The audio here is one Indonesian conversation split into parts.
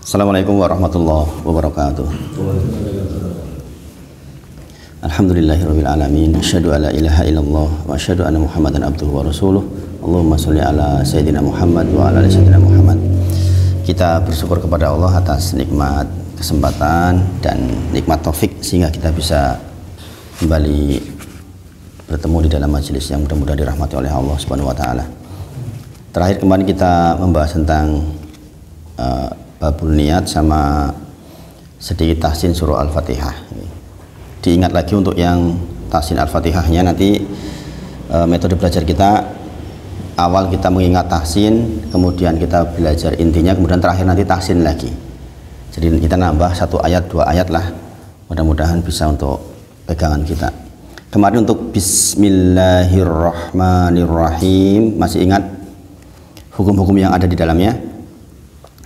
Assalamualaikum warahmatullahi wabarakatuh. Alhamdulillahirabbil alamin. Asyhadu alla ilaha illallah wa asyhadu anna Muhammadan abduhu wa rasuluh. Allahumma sholli ala sayyidina Muhammad wa ala ali sayyidina Muhammad. Kita bersyukur kepada Allah atas nikmat kesempatan dan nikmat taufik sehingga kita bisa kembali bertemu di dalam majelis yang mudah-mudahan dirahmati oleh Allah Subhanahu wa taala. Terakhir kemarin kita membahas tentang babul niat sama sedikit tahsin surah Al-Fatihah. Diingat lagi untuk yang tahsin Al-Fatihahnya, nanti metode belajar kita awal kita mengingat tahsin, kemudian kita belajar intinya, kemudian terakhir nanti tahsin lagi. Jadi kita nambah 1 ayat 2 ayat lah, mudah-mudahan bisa untuk pegangan kita. Kemarin untuk Bismillahirrahmanirrahim, masih ingat hukum-hukum yang ada di dalamnya?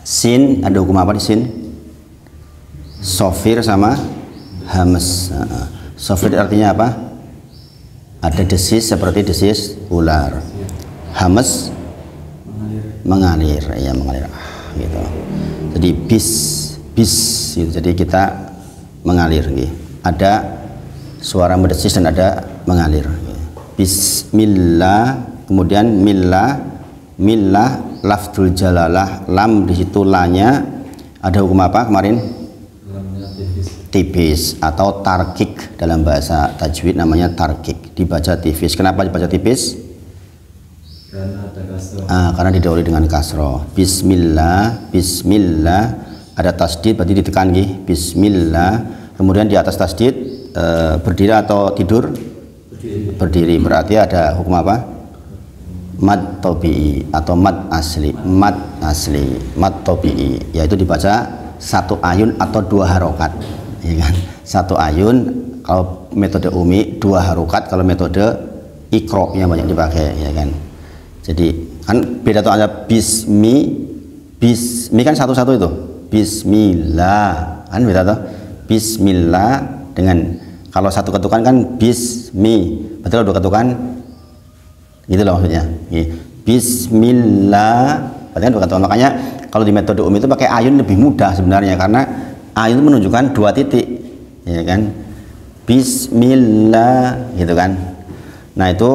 Sin, ada hukum apa di sin? Sofir sama hamas. Sofir artinya apa? Ada desis seperti desis ular. Hamas mengalir, ya mengalir, gitu. Jadi bis gitu. Jadi kita mengalir, gitu. Ada suara mendesis dan ada mengalir. Bismillah, kemudian millah lafzul jalalah, lam di situ lanya ada hukum apa kemarin? Tipis atau tarkik, dalam bahasa tajwid namanya tarkik, dibaca tipis. Kenapa dibaca tipis? Karena ada kasroh. Karena didahului dengan kasroh. Bismillah, bismillah, ada tasdid berarti ditekan gih. Bismillah, kemudian di atas tasdid berdiri atau tidur? Berdiri, berarti ada hukum apa? Mad tabi'i atau mad asli, mad tabi'i, yaitu dibaca 1 ayun atau 2 harokat, ya kan? 1 ayun kalau metode umi, 2 harokat kalau metode ikro yang banyak dipakai, ya kan? Jadi kan beda tuh, ada bismi kan satu-satu itu, bismillah kan beda tuh, bismillah dengan kalau 1 ketukan kan bismi, betul 2 ketukan gitu loh maksudnya. Bismillah berarti kan 2 ketukan. Makanya kalau di metode umi itu pakai ayun lebih mudah sebenarnya, karena ayun itu menunjukkan 2 titik, ya kan? Bismillah gitu kan. Nah itu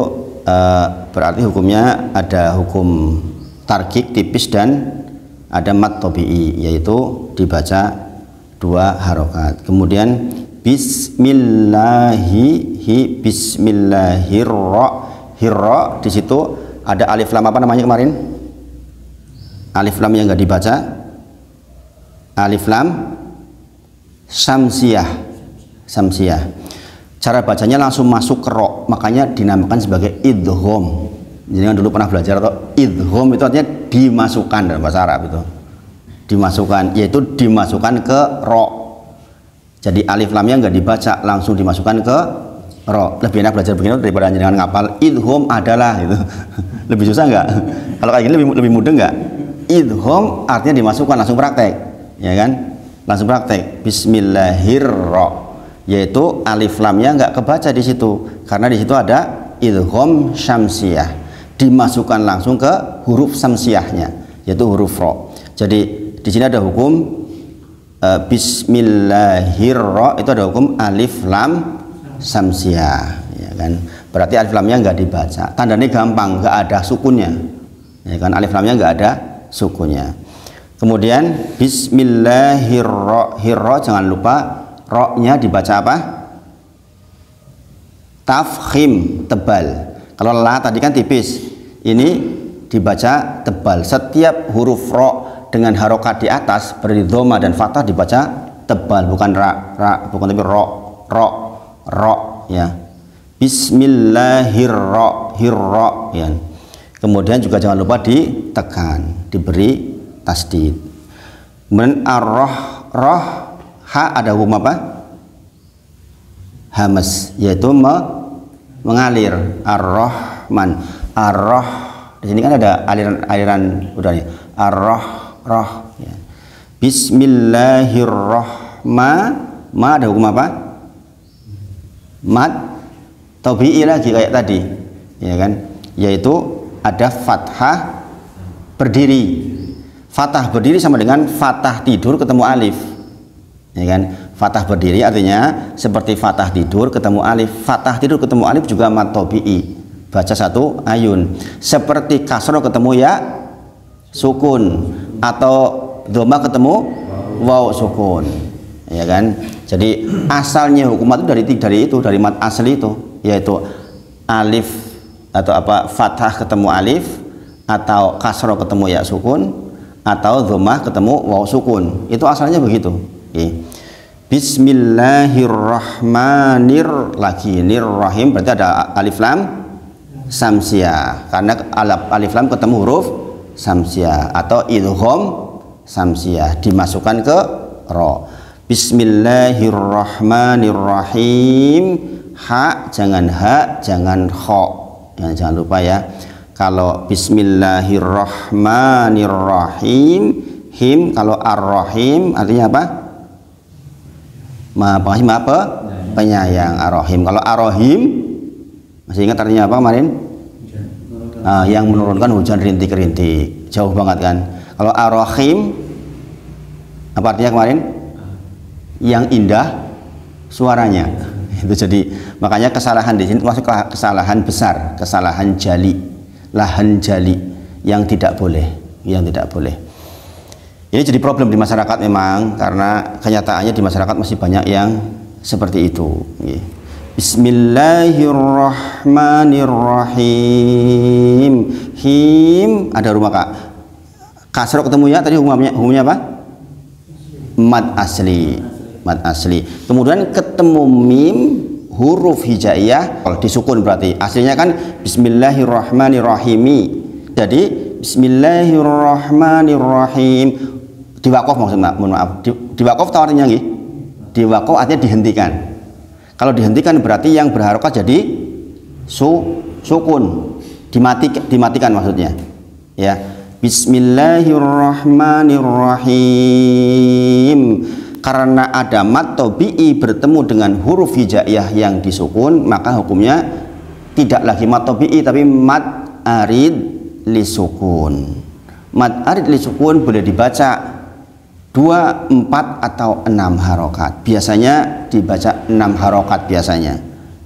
berarti hukumnya ada hukum tarkik tipis dan ada mad tabi'i, yaitu dibaca 2 harokat. Kemudian bismillahirrahmanirrahim, di situ ada alif lam apa namanya kemarin? Alif lam yang nggak dibaca, alif lam samsiyah. Cara bacanya langsung masuk ke ro, makanya dinamakan sebagai idgham. Jadi kan dulu pernah belajar atau idgham itu artinya dimasukkan dalam bahasa Arab itu. Dimasukkan, yaitu dimasukkan ke ro. Jadi alif lamnya nggak dibaca, langsung dimasukkan ke ro. Lebih enak belajar begini daripada jangan ngapal idgham adalah gitu. Lebih susah nggak? Kalau kayak gini lebih mudah nggak? Idgham artinya dimasukkan, langsung praktek, ya kan? Langsung praktek. Bismillahirrahmanirrahim, yaitu alif lamnya nggak kebaca di situ, karena di situ ada idgham syamsiyah, dimasukkan langsung ke huruf syamsiyahnya, yaitu huruf ro. Jadi di sini ada hukum bismillahirrahmanirrahim, itu ada hukum alif lam samsiyah, ya kan? Berarti alif lamnya nggak dibaca, tandanya gampang, nggak ada sukunnya, ya kan? Alif lamnya nggak ada sukunnya. Kemudian bismillahirrahmanirrahim, jangan lupa ro-nya dibaca apa? Tafkhim, tebal. Kalau la tadi kan tipis, ini dibaca tebal. Setiap huruf ro dengan harokat di atas beri dhamma dan fathah dibaca tebal, bukan bukan tapi ro, ya. Bismillahirrahmanirrahim, ya. Kemudian juga jangan lupa ditekan, diberi tasdid. Kemudian ha ada hukum apa? Hamas, yaitu mengalir. Ar-Rahman, di sini kan ada aliran udara. Ya. Bismillahirrahmanirrahim, ada hukum apa? Mad tabi'i lagi kayak tadi, ya kan? Yaitu ada fathah berdiri. Fathah berdiri sama dengan fathah tidur ketemu alif. Ya kan? Fathah berdiri artinya seperti fathah tidur ketemu alif. Fathah tidur ketemu alif juga mad tabi'i. Baca satu ayun. Seperti kasroh ketemu ya sukun atau dhamma ketemu waw sukun. Ya kan? Jadi asalnya hukum itu dari mad asli itu, yaitu alif atau apa fathah ketemu alif atau kasroh ketemu ya sukun atau dhammah ketemu waw sukun. Itu asalnya begitu. Oke. Bismillahirrahmanirrahim berarti ada alif lam samsiah karena alif lam ketemu huruf samsiah atau idgham samsiah dimasukkan ke ra. Bismillahirrahmanirrahim. Ha jangan ha, jangan kha. Ya, jangan lupa ya. Kalau bismillahirrahmanirrahim, him kalau ar-rahim artinya apa? Maha pengasih, maha penyayang. Ar-rahim. Kalau ar-rahim masih ingat artinya apa kemarin? Yang menurunkan hujan rintik-rintik. Jauh banget kan? Kalau ar-rahim apa artinya kemarin? Yang indah suaranya. Itu jadi makanya kesalahan di sini termasuk kesalahan besar, kesalahan jali. Lahan jali yang tidak boleh, Ini jadi problem di masyarakat memang karena kenyataannya di masyarakat masih banyak yang seperti itu. Bismillahirrahmanirrahim. Him ada rumah kak. Kasroh ketemu ya tadi hukumnya apa? Mad asli. Kemudian ketemu mim huruf hijaiyah disukun berarti aslinya kan bismillahirrahmanirrahimi. Jadi bismillahirrahmanirrahim diwaqaf maksudnya, mohon maaf. Diwaqaf tahu artinya nggih? Diwaqaf artinya dihentikan. Kalau dihentikan berarti yang berharokat jadi sukun. Dimatikan maksudnya. Ya. Bismillahirrahmanirrahim. Karena ada mad tabi'i bertemu dengan huruf hijaiyah yang disukun, maka hukumnya tidak lagi mad tabi'i tapi mad arid lisukun. Mad arid lisukun boleh dibaca 2, 4 atau 6 harokat. Biasanya dibaca 6 harokat biasanya,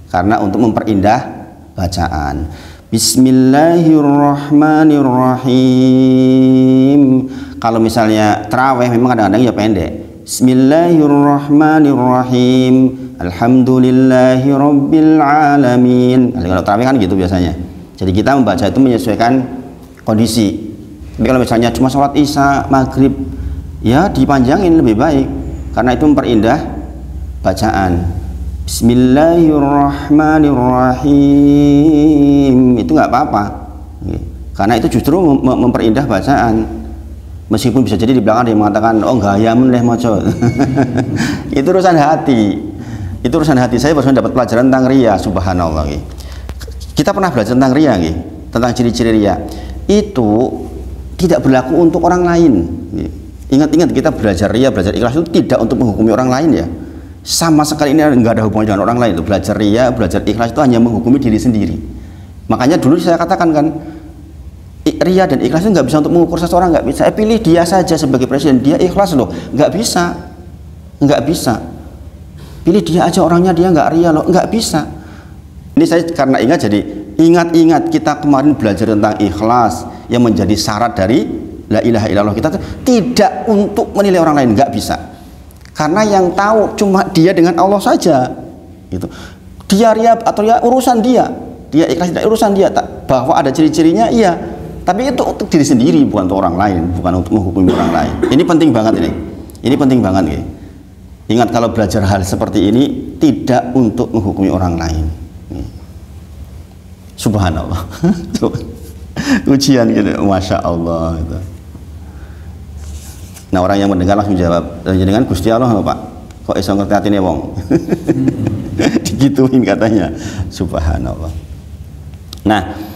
karena untuk memperindah bacaan. Bismillahirrahmanirrahim. Kalau misalnya tarawih memang kadang-kadang ya pendek. Bismillahirrahmanirrahim. Alhamdulillahi rabbil alamin. Kalau tarawih kan gitu biasanya. Jadi kita membaca itu menyesuaikan kondisi. Tapi kalau misalnya cuma sholat isya, maghrib, ya dipanjangin lebih baik karena itu memperindah bacaan. Bismillahirrahmanirrahim. Itu nggak apa-apa. Karena itu justru memperindah bacaan. Meskipun bisa jadi di belakang dia mengatakan, oh gayamun leh maco. Itu urusan hati. Itu urusan hati. Saya baru dapat pelajaran tentang riya, subhanallah. Kita pernah belajar tentang riya, tentang ciri-ciri riya. Itu tidak berlaku untuk orang lain. Ingat-ingat kita belajar riya, belajar ikhlas itu tidak untuk menghukumi orang lain ya. Sama sekali ini nggak ada hubungannya dengan orang lain. Itu belajar riya, belajar ikhlas itu hanya menghukumi diri sendiri. Makanya dulu saya katakan kan, riya dan ikhlas itu nggak bisa untuk mengukur seseorang, nggak bisa. Pilih dia saja sebagai presiden, dia ikhlas loh, nggak bisa. Pilih dia aja orangnya, dia nggak riya loh, nggak bisa. Ini saya karena ingat, jadi ingat kita kemarin belajar tentang ikhlas yang menjadi syarat dari la ilaha illallah kita tidak untuk menilai orang lain, nggak bisa. Karena yang tahu cuma dia dengan Allah saja. Gitu. Dia riya atau ya urusan dia ikhlas tidak urusan dia. Bahwa ada ciri-cirinya iya. Tapi itu untuk diri sendiri, bukan untuk orang lain, bukan untuk menghukumi orang lain. Ini penting banget ini. Ini penting banget nih. Ingat kalau belajar hal seperti ini tidak untuk menghukumi orang lain. Subhanallah. Ujian gitu, masya Allah. Gitu. Nah orang yang mendengar langsung jawab, dengan Gusti Allah Pak. Kok iso ngerti atine wong? Digituin katanya. Subhanallah. Nah.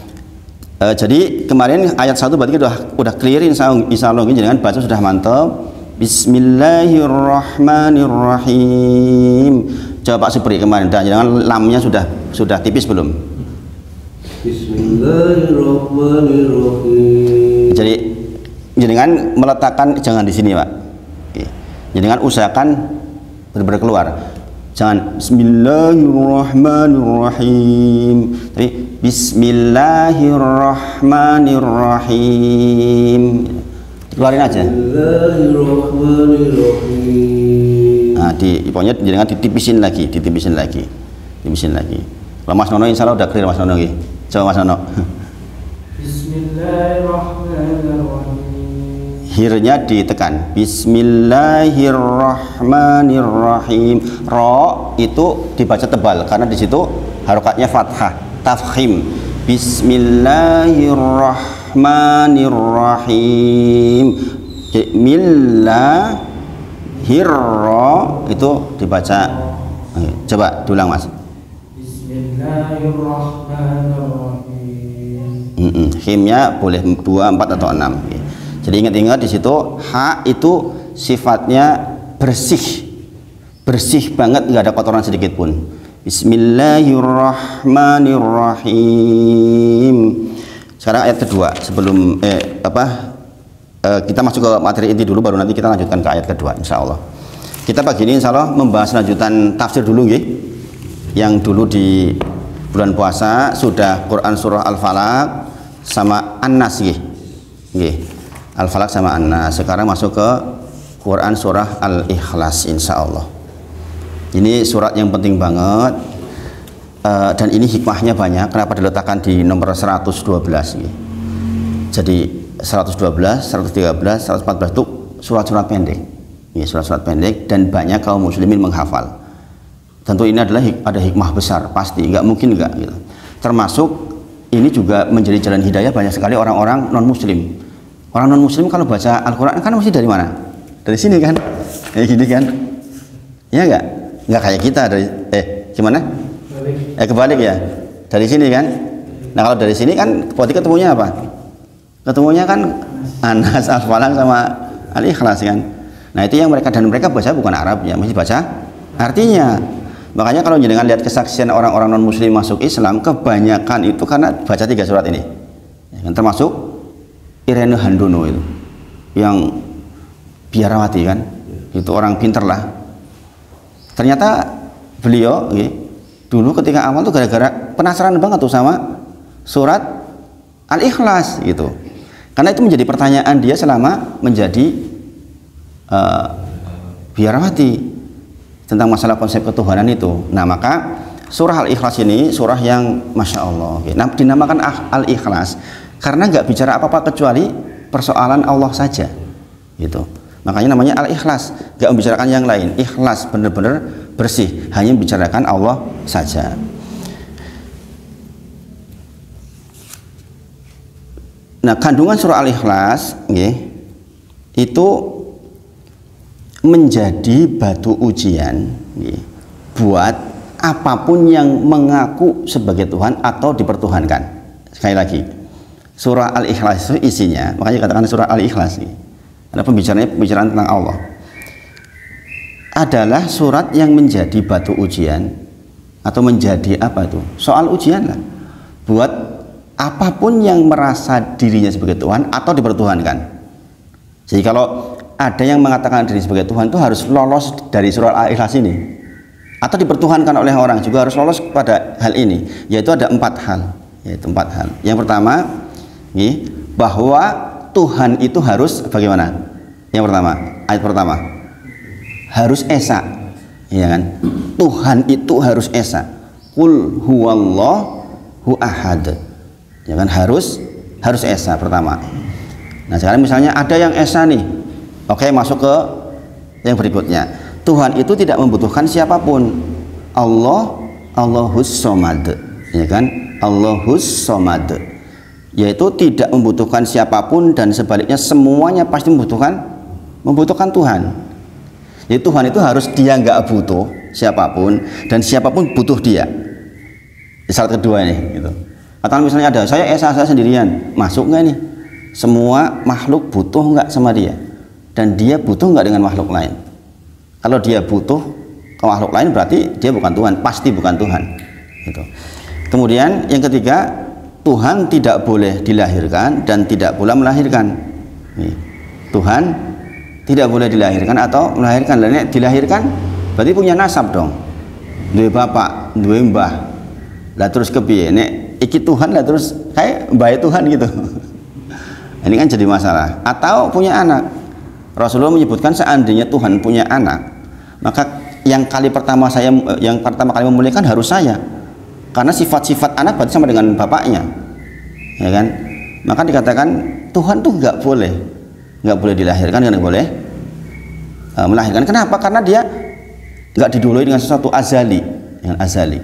Jadi kemarin ayat 1 berarti udah clear insya Allah jangan baca sudah mantap. Bismillahirrahmanirrahim. Coba Pak Supri kemarin jangan lamnya sudah tipis belum? Bismillahirrahmanirrahim. Jadi jenengan meletakkan jangan di sini Pak. Jenengan usahakan benar-benar keluar. Jangan Bismillahirrahmanirrahim. Tapi Bismillahirrahmanirrahim. Keluarin aja. Bismillahirrahmanirrahim. Nah, pokoknya jenengan ditipisin lagi. Kalau Mas Nono insya Allah udah clear Mas Nono. Coba Mas Nono. Bismillahirrahmanirrahim. Hirnya ditekan. Bismillahirrahmanirrahim. Ro itu dibaca tebal karena di situ harokatnya fathah, tafkhim. Bismillahirrahmanirrahim. Millahirro itu dibaca. Coba diulang Mas. Bismillahirrahmanirrahim. Himnya boleh 2, 4 atau 6. Jadi ingat-ingat di situ ha itu sifatnya bersih banget, nggak ada kotoran sedikit pun. Bismillahirrahmanirrahim. Sekarang ayat kedua sebelum kita masuk ke materi inti dulu, baru nanti kita lanjutkan ke ayat kedua insya Allah. Kita pagi ini insya Allah membahas lanjutan tafsir dulu nggih. Yang dulu di bulan puasa sudah Quran surah Al-Falaq sama An-Nas nggih. Al-Falaq sama An-Nas. Sekarang masuk ke Quran surah Al-Ikhlas insya Allah. Ini surat yang penting banget, dan ini hikmahnya banyak. Kenapa diletakkan di nomor 112 gitu. Jadi 112, 113, 114 itu surat-surat pendek. Ya, surat-surat pendek dan banyak kaum muslimin menghafal. Tentu ini adalah ada hikmah besar, pasti, nggak mungkin nggak gitu. Termasuk ini juga menjadi jalan hidayah banyak sekali orang-orang non-muslim. Orang non-muslim kalau baca Al-Quran kan mesti dari mana? Dari sini kan? Kayak gini kan? Ya nggak? Nggak kayak kita dari gimana? Kebalik ya? Dari sini kan? Nah kalau dari sini kan berarti ketemunya apa? Ketemunya kan An-Nas, Al-Falaq sama Al-Ikhlas kan? Nah itu yang mereka baca bukan Arabnya, mesti baca artinya. Makanya kalau jangan lihat kesaksian orang-orang non-muslim masuk Islam, kebanyakan itu karena baca 3 surat ini. Yang termasuk Irene Handono itu yang biarawati kan, itu orang pinter lah. Ternyata beliau dulu ketika awal tuh gara-gara penasaran banget tuh sama surat Al-Ikhlas gitu, karena itu menjadi pertanyaan dia selama menjadi biarawati tentang masalah konsep ketuhanan itu. Nah maka surah Al-Ikhlas ini surah yang Masya Allah dinamakan Al-Ikhlas karena nggak bicara apa-apa kecuali persoalan Allah saja gitu. Makanya namanya Al-Ikhlas, nggak membicarakan yang lain. Ikhlas, benar-benar bersih, hanya membicarakan Allah saja. Nah kandungan surah Al-Ikhlas itu menjadi batu ujian buat apapun yang mengaku sebagai Tuhan atau dipertuhankan. Sekali lagi, surah Al-Ikhlas itu isinya, makanya katakan surah Al-Ikhlas karena pembicaraan tentang Allah, adalah surat yang menjadi batu ujian atau menjadi apa itu? Soal ujian lah buat apapun yang merasa dirinya sebagai Tuhan atau dipertuhankan. Jadi kalau ada yang mengatakan diri sebagai Tuhan itu harus lolos dari surah Al-Ikhlas ini, atau dipertuhankan oleh orang juga harus lolos pada hal ini, yaitu ada 4 hal. Yang pertama bahwa Tuhan itu harus bagaimana? Yang pertama, ayat pertama harus esa, ya kan? Tuhan itu harus esa. Qul huwallahu ahad, ya kan? Harus esa pertama. Nah sekarang misalnya ada yang esa nih, oke, masuk ke yang berikutnya. Tuhan itu tidak membutuhkan siapapun. Allahus somad, ya kan? Allahus somad, yaitu tidak membutuhkan siapapun, dan sebaliknya semuanya pasti membutuhkan Tuhan. Jadi Tuhan itu harus dia nggak butuh siapapun dan siapapun butuh dia. Syarat kedua ini gitu. Atau misalnya ada saya sendirian, masuk nggak nih? Semua makhluk butuh nggak sama dia, dan dia butuh nggak dengan makhluk lain? Kalau dia butuh ke makhluk lain berarti dia bukan Tuhan, pasti bukan Tuhan gitu. Kemudian yang ketiga, Tuhan tidak boleh dilahirkan dan tidak pula melahirkan. Tuhan tidak boleh dilahirkan atau melahirkan. Nek dilahirkan berarti punya nasab dong. Duwe bapak, duwe mbah. Lah terus kepiye? Nek iki Tuhan lah terus kayak mbah Tuhan gitu. Ini kan jadi masalah. Atau punya anak. Rasulullah menyebutkan seandainya Tuhan punya anak, maka yang pertama kali memuliakan harus saya. Karena sifat-sifat anak berarti sama dengan bapaknya. Ya kan? Maka dikatakan Tuhan tuh nggak boleh dilahirkan, nggak boleh melahirkan. Kenapa? Karena dia nggak didahului dengan sesuatu azali, dengan azali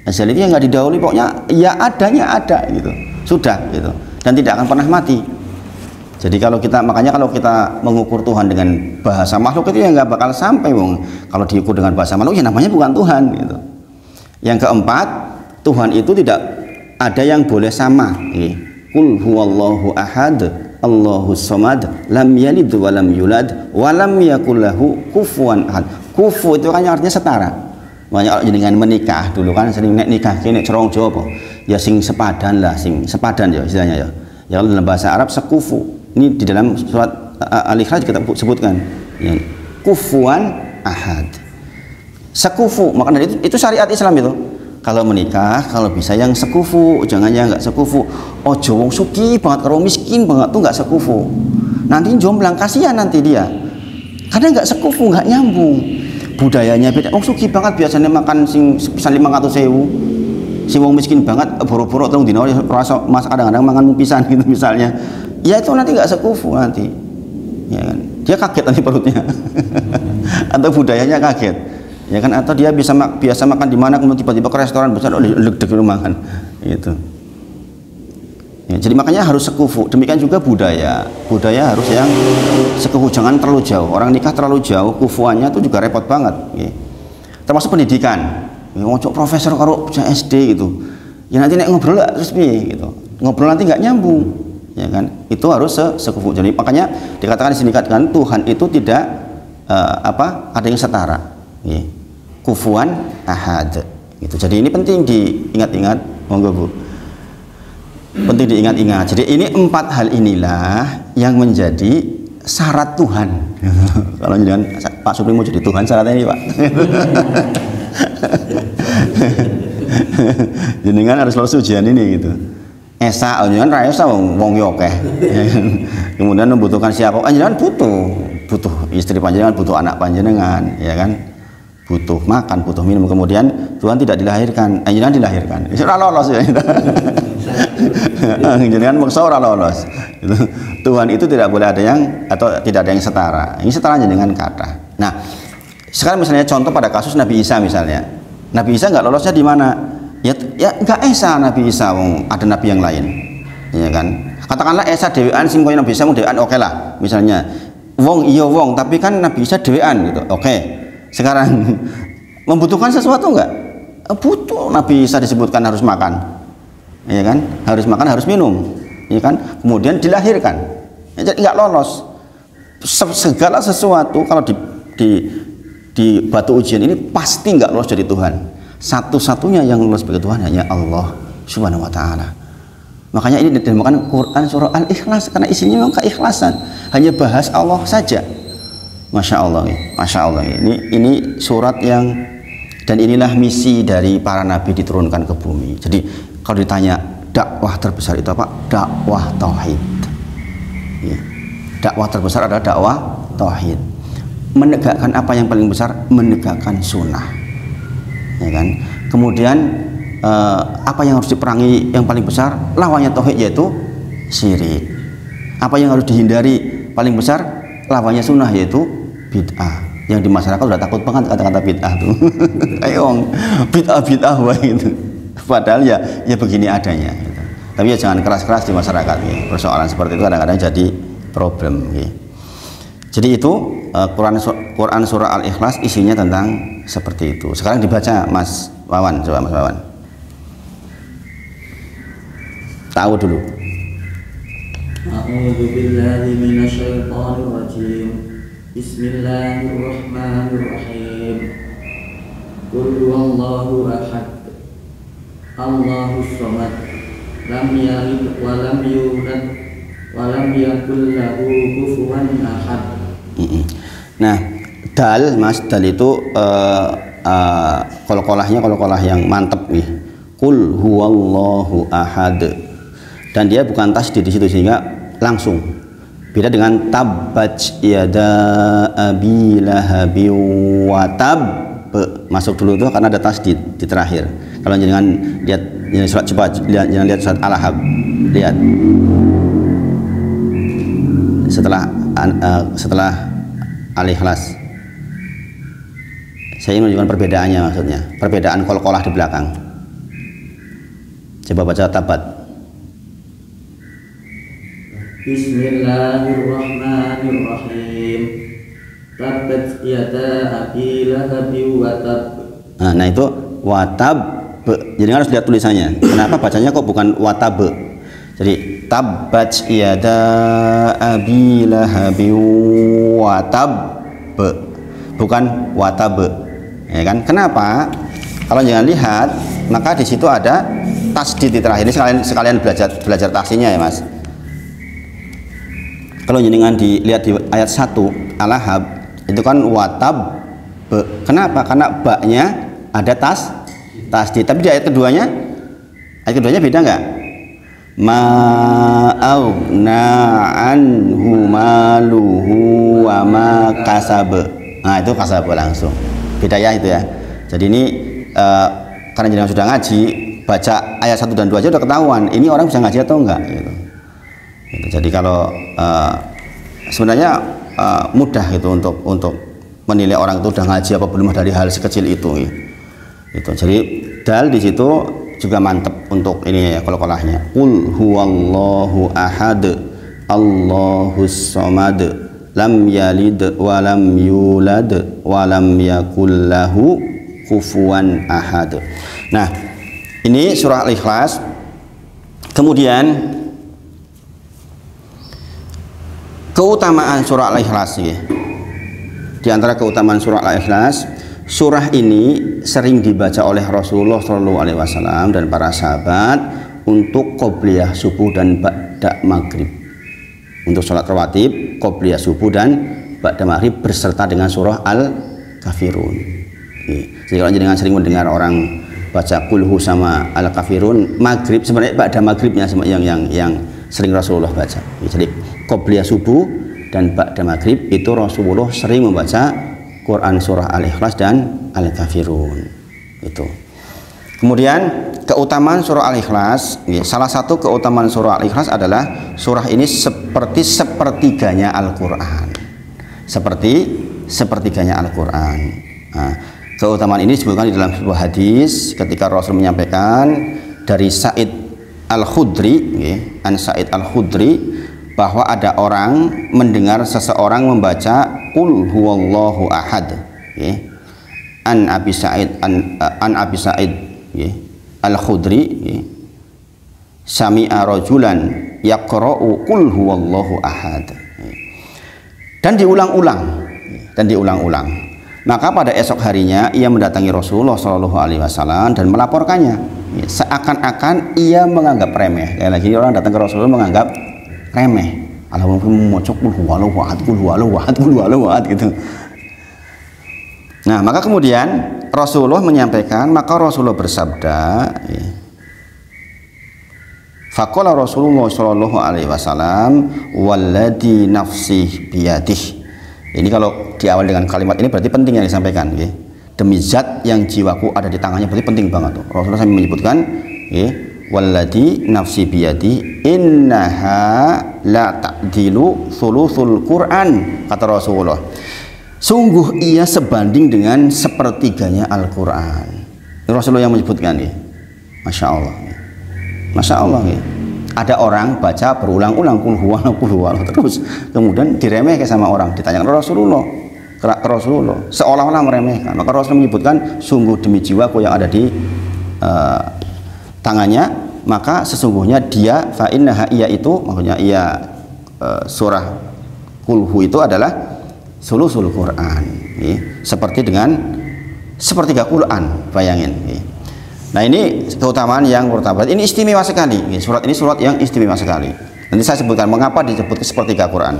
itu yang nggak didahului, pokoknya ya adanya ada gitu, sudah gitu, dan tidak akan pernah mati. Jadi makanya kalau kita mengukur Tuhan dengan bahasa makhluk itu ya nggak bakal sampai, wong. Kalau diukur dengan bahasa makhluk ya namanya bukan Tuhan gitu. Yang keempat, Tuhan itu tidak ada yang boleh sama. Qul huwallahu ahad, Allahus samad, lam yalid wa lam yulad wa lam yakul lahu kufuwan ahad. Kufu itu kan artinya setara. Makanya dengan menikah dulu kan sering nikah kene cerong Jawa ya sing sepadan lah, sing sepadan ya istilahnya ya. Ya dalam bahasa Arab sekufu. Ini di dalam surat Al-Ikhlas kita sebutkan ya, kufuwan ahad, sekufu. Maka itu syariat Islam itu. Kalau menikah, kalau bisa yang sekufu, jangan yang nggak sekufu. Ojo wong suki banget karo miskin banget tuh nggak sekufu. Nanti jomblang, kasihan nanti dia. Karena nggak sekufu, nggak nyambung. Budayanya beda. Wong suki banget biasanya makan sing 500.000. Si wong miskin banget boro-boro terus dino rasa mas kadang-kadang makan pisan gitu misalnya. Ya itu nanti nggak sekufu nanti, ya kan? Dia kaget nanti perutnya, atau budayanya kaget, ya kan? Atau dia biasa makan di mana kemudian tiba-tiba ke restoran besar, leg-deg rumah kan, gitu. Ya, jadi makanya harus sekufu. Demikian juga budaya harus yang sekufu, jangan terlalu jauh. Orang nikah terlalu jauh, kufuannya itu juga repot banget. Ya. Termasuk pendidikan, ngocok profesor karo SD gitu. Ya nanti ngobrol terus piye gitu, ngobrol nanti nggak nyambung. Ya kan, itu harus sekufu. Jadi makanya dikatakan di sini kan Tuhan itu tidak ada yang setara, ya. Kufuan ahad gitu. Jadi ini penting diingat-ingat, monggo Bu, penting diingat-ingat. Jadi ini 4 hal inilah yang menjadi syarat Tuhan. Kalau jangan Pak Supri mau jadi Tuhan syaratnya ini Pak. Jadi kan harus lolos ujian ini gitu. Esa, jangan raisa wong yoke. Kemudian membutuhkan siapa? Panjenengan butuh istri panjenengan, butuh anak panjenengan, ya kan? Butuh makan, butuh minum. Kemudian Tuhan tidak dilahirkan, panjenengan dilahirkan. Ora lolos ya. Jangan maksa ora lolos. Tuhan itu tidak boleh ada yang atau tidak ada yang setara. Ini setaranya dengan kata. Nah, sekarang misalnya contoh pada kasus Nabi Isa misalnya. Nabi Isa nggak lolosnya di mana? Ya nggak Esa Nabi Isa, ada nabi yang lain, ya kan? Katakanlah Esa dewean sing koyo Nabi Isa mau dewean, oke lah, misalnya wong iya wong tapi kan Nabi Isa dewean gitu, oke. Sekarang membutuhkan sesuatu nggak? Butuh. Nabi Isa disebutkan harus makan, ya kan? Harus makan, harus minum, ya kan? Kemudian dilahirkan, ya, nggak lolos. Segala sesuatu kalau di batu ujian ini pasti nggak lolos jadi Tuhan. Satu-satunya yang lolos sebagai Tuhan hanya Allah Subhanahu wa Ta'ala. Makanya ini dinamakan Quran surah Al-Ikhlas, karena isinya memang keikhlasan, hanya bahas Allah saja. Masya Allah, Masya Allah. Ini surat yang, dan inilah misi dari para nabi diturunkan ke bumi. Jadi kalau ditanya dakwah terbesar itu apa? Dakwah tauhid. Ya. Dakwah terbesar adalah dakwah tauhid. Menegakkan apa yang paling besar? Menegakkan sunnah. Ya kan? Kemudian apa yang harus diperangi yang paling besar? Lawannya tauhid, yaitu syirik. Apa yang harus dihindari paling besar? Lawannya sunnah, yaitu bid'ah. Yang di masyarakat sudah takut banget kata-kata bid'ah tuh. Ayo bid'ah wah itu. Padahal ya begini adanya gitu. Tapi ya jangan keras-keras di masyarakat ya. Persoalan seperti itu kadang-kadang jadi problem ya. Jadi itu Quran surah Al-Ikhlas isinya tentang seperti itu. Sekarang dibaca Mas Wawan, coba Mas Wawan. Tahu dulu. A'udzu billahi minasyaitonir rajim. Bismillahirrahmanirrahim. Qul huwallahu ahad. Allahus samad. Lam yalid wa lam yulad wa lam yakul lahu kufuwan ahad. Nah, dal Mas, dal itu kol-kolah yang mantep nih. Qul huwallahu ahad. Dan dia bukan tasdid di situ sehingga langsung. Beda dengan tabbat yada abi lahabi wa tab, masuk dulu itu karena ada tasdid di terakhir. Kalau jangan lihat surat, coba jangan lihat surat Al-Ahzab, lihat setelah Al-Ikhlas. Saya ingin menunjukkan perbedaannya, maksudnya perbedaan kol-kolah di belakang. Coba baca tabat. Bismillahirrahmanirrahim. Tabbat yada abi lahabi wa tab. Nah itu watab. Jadi harus lihat tulisannya. Kenapa bacanya kok bukan watab? Jadi tabbat yada abi lahabi wa tab, bukan watab, ya kan? Kenapa? Kalau jangan lihat, maka di situ ada tasdid di terakhir. Ini sekalian belajar tasdidnya ya Mas. Kalau jenengan dilihat di ayat 1 Al-Ahzab itu kan watab, kenapa? Karena baknya ada tasdid. Tapi di ayat keduanya beda nggak? Ma'aghna anhu maluhu wa ma kasab. Nah itu kasab langsung. Beda ya itu ya. Jadi ini karena jenengan sudah ngaji, baca ayat 1 dan 2 aja udah ketahuan ini orang bisa ngaji atau enggak gitu. Jadi kalau sebenarnya mudah gitu untuk menilai orang itu udah ngaji apa belum dari hal sekecil itu gitu. Jadi dal di situ juga mantep untuk ini ya, kol-kolahnya. Qul huwallahu ahad Allahus samad lam yalid wa lam yulad wa lam yakul lahu kufuwan ahad. Nah ini surah Al-Ikhlas. Kemudian keutamaan surah Al-Ikhlas ya. Di antara keutamaan surah Al-Ikhlas, surah ini sering dibaca oleh Rasulullah SAW dan para sahabat untuk qobliyah subuh dan ba'da maghrib. Untuk sholat rawatib, qobliyah subuh dan ba'da maghrib berserta dengan surah Al-Kafirun. Jadi kalau jangan sering mendengar orang baca kulhu sama Al-Kafirun maghrib, sebenarnya ba'da maghribnya yang sering Rasulullah baca. Jadi qobliyah subuh dan ba'da maghrib itu Rasulullah sering membaca Quran surah Al-Ikhlas dan Al-Kafirun itu. Kemudian keutamaan surah Al-Ikhlas, salah satu keutamaan surah Al-Ikhlas adalah surah ini seperti sepertiganya Al-Quran, sepertiganya Al-Quran. Nah, keutamaan ini disebutkan di dalam sebuah hadis ketika Rasul menyampaikan dari Sa'id Al-Khudri, an Sa'id Al-Khudri, bahwa ada orang mendengar seseorang membaca Qul huwallahu ahad, an Abi Sa'id Al-Khudri, sami'a rajulan yaqra'u Qul huwallahu ahad, dan diulang-ulang. Maka pada esok harinya ia mendatangi Rasulullah SAW dan melaporkannya, seakan-akan ia menganggap remeh. Kayak lagi orang datang ke Rasulullah menganggap remeh. Allahumma mocok Qul huwallahu ahad gitu. Nah, maka kemudian Rasulullah menyampaikan, maka Rasulullah bersabda, faqala Rasulullah SAW walladzi nafsi biyadihi. Ini kalau di awal dengan kalimat ini berarti penting yang disampaikan, demi zat yang jiwaku ada di tangannya, berarti penting banget tuh. Rasulullah sampai menyebutkan, walladzi nafsi biyadi innaha la ta'dilu thuluthul Quran, kata Rasulullah. Sungguh ia sebanding dengan sepertiganya Al-Quran. Rasulullah yang menyebutkan, Masya Allah. Masya Allah. Ada orang baca berulang-ulang Qul huwallahu terus kemudian diremehkan sama orang, ditanyakan ke Rasulullah seolah-olah meremehkan. Maka Rasulullah menyebutkan, sungguh demi jiwaku yang ada di tangannya, maka sesungguhnya dia fa innaha iya itu, maksudnya iya surah Qul itu adalah sulusul Quran, seperti dengan sepertiga Quran, bayangin. Nah ini keutamaan yang pertama, ini istimewa sekali. Surat ini surat yang istimewa sekali. Nanti saya sebutkan mengapa disebut sepertiga Quran.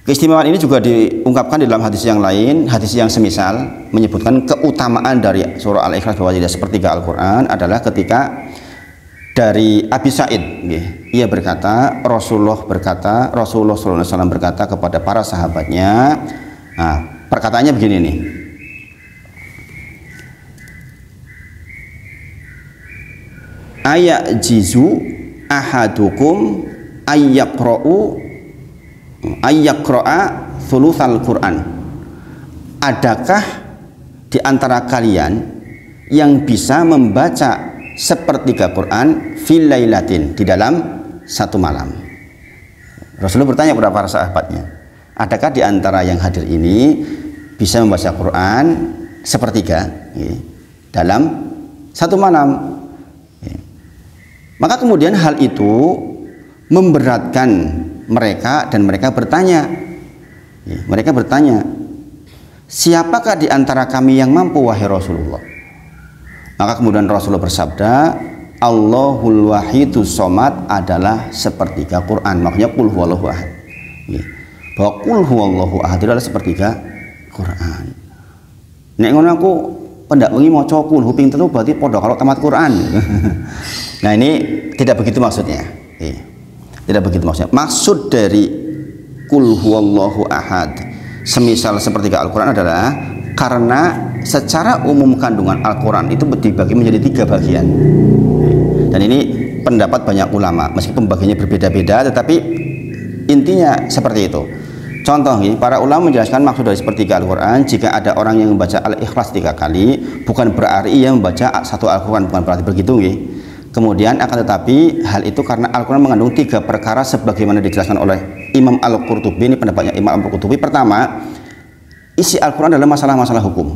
Keistimewaan ini juga diungkapkan di dalam hadis yang lain, hadis yang semisal menyebutkan keutamaan dari surah Al-Ikhlas bahwa tidak sepertiga Al-Quran adalah ketika dari Abi Sa'id, ia berkata, Rasulullah SAW berkata kepada para sahabatnya, nah, perkataannya begini nih, ayajizu ahadukum ayyaqra'a thulutsal Quran. Adakah di antara kalian yang bisa membaca sepertiga Quran fil lailatin, di dalam satu malam? Rasulullah bertanya kepada para sahabatnya, adakah di antara yang hadir ini bisa membaca Quran sepertiga dalam satu malam? Maka kemudian hal itu memberatkan mereka dan mereka bertanya, siapakah di antara kami yang mampu wahai Rasulullah? Maka kemudian Rasulullah bersabda, Allahul Wahidus Somad adalah sepertiga Quran. Makanya qul huwallahu ahad, bahwa qul huwallahu ahad adalah sepertiga Quran. Nek ngono aku pendak wengi maca qul huping telu berarti padha kalau tamat Quran. Nah, ini tidak begitu maksudnya. Tidak begitu maksudnya. Maksud dari qul huwallahu ahad semisal sepertiga Al-Quran adalah karena secara umum kandungan Al-Quran itu dibagi menjadi 3 bagian. Dan ini pendapat banyak ulama, meskipun bagiannya berbeda-beda, tetapi intinya seperti itu. Contoh, para ulama menjelaskan maksud dari sepertiga Al-Quran, jika ada orang yang membaca Al-Ikhlas 3 kali, bukan berarti ia membaca satu Al-Quran, bukan berarti begitu. Kemudian akan tetapi hal itu karena Al-Quran mengandung 3 perkara sebagaimana dijelaskan oleh Imam Al-Qurtubi. Ini pendapatnya Imam Al-Qurtubi. Pertama, isi Al-Quran adalah masalah-masalah hukum.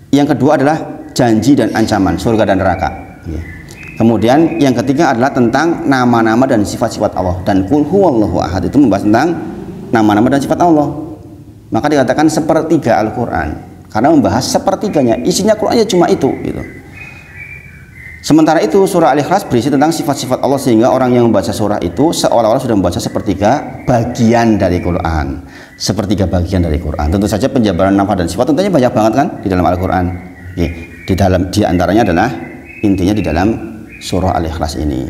Yang kedua adalah janji dan ancaman, surga dan neraka. Kemudian yang ketiga adalah tentang nama-nama dan sifat-sifat Allah. Dan qul huwallahu ahad itu membahas tentang nama-nama dan sifat Allah. Maka dikatakan sepertiga Al-Quran karena membahas sepertiganya. Isinya Qurannya cuma itu gitu. Sementara itu surah Al-Ikhlas berisi tentang sifat-sifat Allah, sehingga orang yang membaca surah itu seolah-olah sudah membaca sepertiga bagian dari Quran. Sepertiga bagian dari Quran. Tentu saja penjabaran nama dan sifat tentunya banyak banget kan di dalam Al-Quran. Di antaranya adalah intinya di dalam surah Al-Ikhlas ini.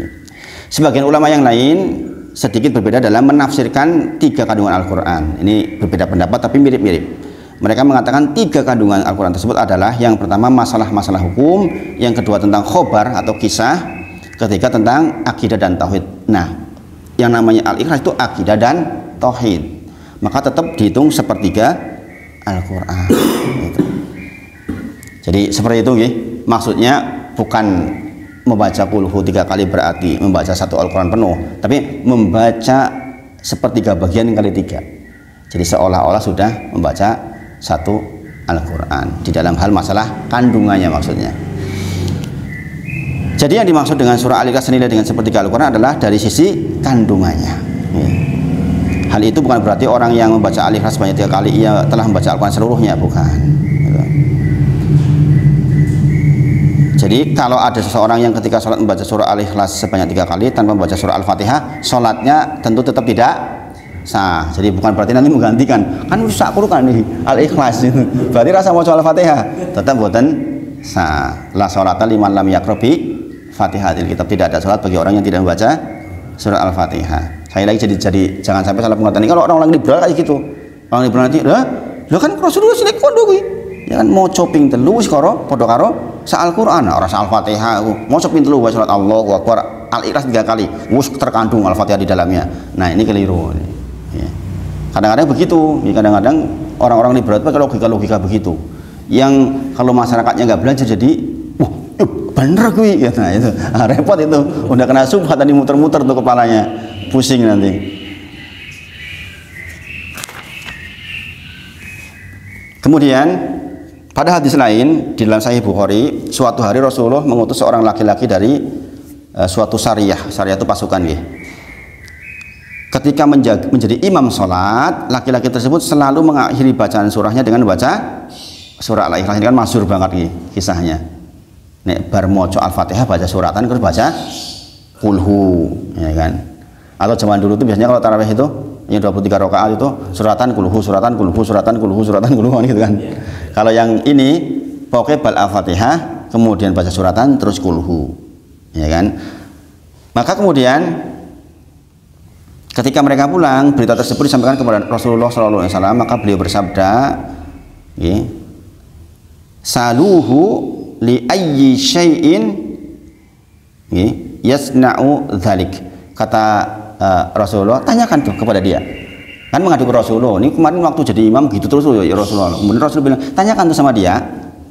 Sebagian ulama yang lain sedikit berbeda dalam menafsirkan 3 kandungan Al-Quran. Ini berbeda pendapat tapi mirip-mirip. Mereka mengatakan 3 kandungan Al-Quran tersebut adalah yang pertama masalah-masalah hukum, yang kedua tentang khobar atau kisah, ketiga tentang akidah dan tauhid. Nah, yang namanya Al-Ikhlas itu akidah dan tauhid, maka tetap dihitung sepertiga Al-Quran. Jadi seperti itu, maksudnya bukan membaca qulhu 3 kali berarti membaca satu Al-Quran penuh, tapi membaca sepertiga bagian kali 3. Jadi seolah-olah sudah membaca satu Al-Quran di dalam hal masalah kandungannya maksudnya. Jadi yang dimaksud dengan surah Al-Ikhlas senilai dengan sepertiga Al-Quran adalah dari sisi kandungannya. Hal itu bukan berarti orang yang membaca Al-Ikhlas sebanyak 3 kali ia telah membaca Al-Quran seluruhnya, bukan. Jadi kalau ada seseorang yang ketika sholat membaca surah Al-Ikhlas sebanyak 3 kali tanpa membaca surah Al-Fatihah, sholatnya tentu tetap tidak sah. Jadi bukan berarti nanti menggantikan, kan rusak kan nih Al-Ikhlas itu. Berarti rasa mau Al-Fatihah tetap buatan sah. La sholata liman lam yaqra bi Fatihatil kitab. Tidak ada sholat bagi orang yang tidak membaca surah Al-Fatihah. Saya lagi jadi jangan sampai salah pengertian. Ini kalau orang liberal kayak gitu. Orang liberal nanti, lah kan Rasulullah sini kondo kuwi. Ya kan mau coping telu wis karo padha karo sa Al-Qur'an, ora sa Al-Fatihah. Mau coping telu wae salat Allahu Akbar, Al-Ikhlas 3 kali. Wis terkandung Al-Fatihah di dalamnya. Nah, ini keliru. Kadang-kadang begitu, kadang-kadang orang-orang liberal itu pakai logika-logika begitu, yang kalau masyarakatnya nggak belajar jadi, bener gue, nah itu repot itu, udah kena subhat tadi muter-muter tuh kepalanya, pusing nanti. Kemudian pada hadis lain di dalam Sahih Bukhari, suatu hari Rasulullah mengutus seorang laki-laki dari suatu syariah itu pasukan Ketika menjadi imam sholat, laki-laki tersebut selalu mengakhiri bacaan surahnya dengan membaca surah Al-Ikhlas. Ini kan masyhur banget kisahnya. Nek bar moco Al-Fatihah baca suratan terus baca kulhu, ya kan? Atau zaman dulu itu biasanya kalau tarawih itu yang 23 rakaat itu suratan kulhu, suratan kulhu, suratan kulhu, suratan kulhu gitu kan. Kalau yang ini pokoknya Al-Fatihah kemudian baca suratan terus kulhu, ya kan? Maka kemudian ketika mereka pulang, berita tersebut disampaikan kepada Rasulullah SAW, maka beliau bersabda, ya, saluhu li ayyi syai'in yasna'u dzalik. Kata Rasulullah, tanyakan tuh kepada dia. Kan mengadu ke Rasulullah, ini kemarin waktu jadi imam gitu terus ya Rasulullah. Kemudian Rasulullah bilang, tanyakan tuh sama dia,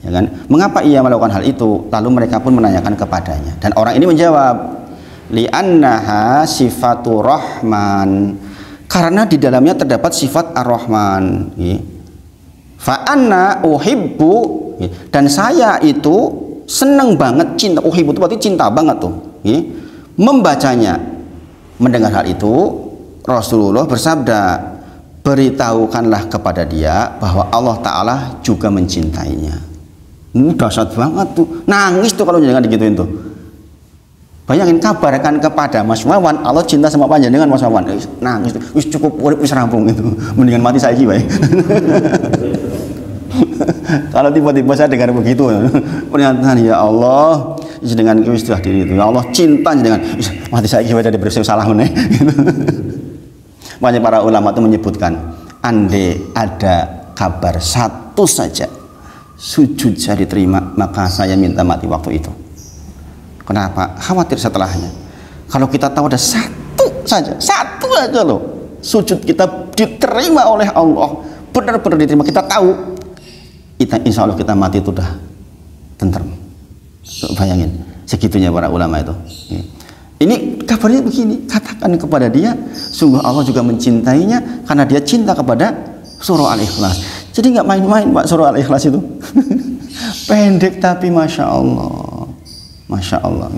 ya kan? Mengapa ia melakukan hal itu? Lalu mereka pun menanyakan kepadanya. Dan orang ini menjawab, li'annaha sifatu rahman, karena di dalamnya terdapat sifat ar-rahman. Fa anna uhibbu, dan saya itu senang banget, cinta. Uhibbu itu berarti cinta banget tuh, membacanya. Mendengar hal itu, Rasulullah bersabda, beritahukanlah kepada dia bahwa Allah Ta'ala juga mencintainya. Ini dahsyat banget tuh, nangis tuh kalau jangan digituin tuh. Bayangin, kabarkan kepada Mas Wawan Allah cinta sama panjenengan Mas Wawan, nangis tuh, wis cukup urip wis rampung itu, mendingan mati saiki bae. Kalau tiba-tiba saya dengar begitu, pernyataan ya Allah, dengan sudah diri itu, ya Allah cinta dengan mati saya kira dari bersih salah meneh. Makanya para ulama itu menyebutkan, andai ada kabar satu saja sujud saya diterima, maka saya minta mati waktu itu. Kenapa? Khawatir setelahnya. Kalau kita tahu ada satu saja loh, sujud kita diterima oleh Allah, benar-benar diterima, kita tahu, insya Allah kita mati itu udah tentrem. Bayangin segitunya para ulama itu. Ini kabarnya begini, katakan kepada dia, sungguh Allah juga mencintainya karena dia cinta kepada surah Al-Ikhlas. Jadi nggak main-main Pak surah Al-Ikhlas itu. Pendek tapi masya Allah, masya Allah.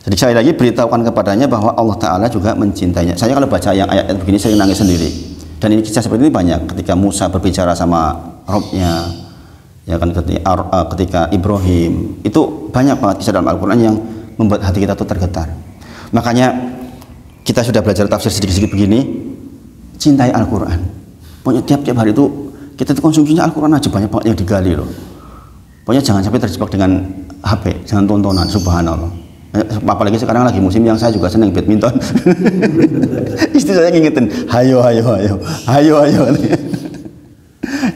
Jadi sekali lagi beritahukan kepadanya bahwa Allah Ta'ala juga mencintainya. Saya kalau baca yang ayat begini saya nangis sendiri. Dan ini kisah seperti ini banyak. Ketika Musa berbicara sama Robnya, ya kan, ketika Ibrahim, itu banyak banget kisah dalam Al-Quran yang membuat hati kita tuh tergetar. Makanya kita sudah belajar tafsir sedikit-sedikit begini, cintai Al-Quran. Pokoknya tiap-tiap hari itu kita tuh konsumsinya Al-Quran aja, banyak banget yang digali loh. Pokoknya jangan sampai terjebak dengan HP, jangan tontonan, subhanallah. Apalagi sekarang lagi musim yang saya juga senang badminton. Istri saya ngingetin, hayo.